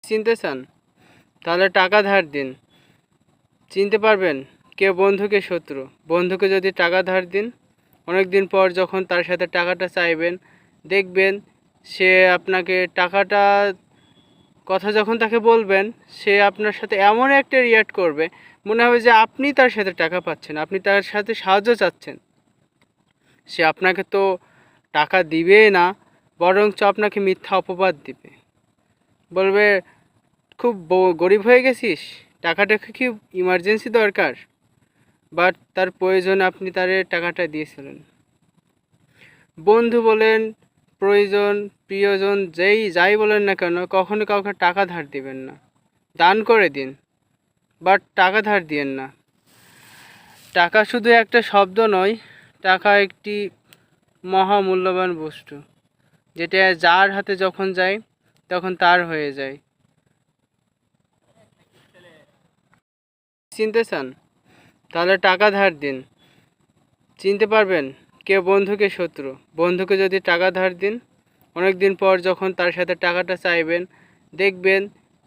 চিনতে চান? তাহলে টাকা ধার দিন। চিনতে পারবেন কে বন্ধু কে শত্রু। বন্ধুকে যদি টাকা ধার দিন, অনেক দিন পর যখন তার সাথে টাকাটা চাইবেন, দেখবেন সে আপনাকে টাকাটা কথা যখন তাকে বলবেন, সে আপনার সাথে এমন একটা রিয়্যাক্ট করবে, মনে হবে যে আপনি তার সাথে টাকা পাচ্ছেন, আপনি তার সাথে সাহায্য চাচ্ছেন। সে আপনাকে তো টাকা দিবে না, বরঞ্চ আপনাকে মিথ্যা অপবাদ দিবে। বলবে, খুব গরিব হয়ে গেছিস, টাকাটা কি ইমার্জেন্সি দরকার, বাট তার প্রয়োজনে আপনি তারে টাকাটা দিয়েছিলেন। বন্ধু বলেন, প্রয়োজন, প্রিয়জন, যাই বলেন না কেন, কখনো কাউকে টাকা ধার দিবেন না। দান করে দিন, বাট টাকা ধার দিয়েন না। টাকা শুধু একটা শব্দ নয়, টাকা একটি মহামূল্যবান বস্তু, যেটা যার হাতে যখন যায় তখন তার হয়ে যায়। চিনতে চান? তাহলে টাকা ধার দিন। চিনতে পারবেন কে বন্ধু কে শত্রু। বন্ধুকে যদি টাকা ধার দিন, অনেক দিন পর যখন তার সাথে টাকাটা চাইবেন, দেখবেন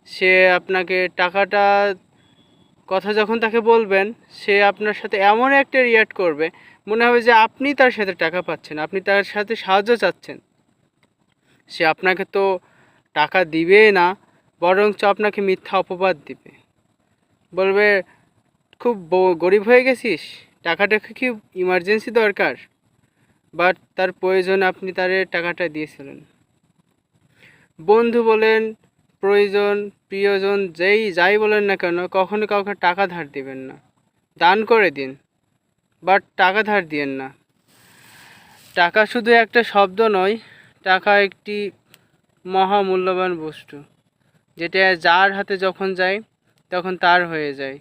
সে আপনাকে টাকাটা কথা যখন তাকে বলবেন, সে আপনার সাথে এমন একটা রিয়্যাক্ট করবে, মনে হবে যে আপনি তার সাথে টাকা পাচ্ছেন, আপনি তার সাথে সাহায্য চাচ্ছেন। সে আপনাকে তো টাকা দিবে না, বরঞ্চ আপনাকে মিথ্যা অপবাদ দিবে। বলবে, খুব গরিব হয়ে গেছিস, টাকাটা কি ইমার্জেন্সি দরকার, বাট তার প্রয়োজনে আপনি তারে টাকাটা দিয়েছিলেন। বন্ধু বলেন, প্রয়োজন, প্রিয়জন, যাই বলেন না কেন, কখনো কাউকে টাকা ধার দিবেন না। দান করে দিন, বাট টাকা ধার দিয়েন না। টাকা শুধু একটা শব্দ নয়, টাকা একটি মহামূল্যবান বস্তু, যেটা যার হাতে যখন যায় তখন তার হয়ে যায়।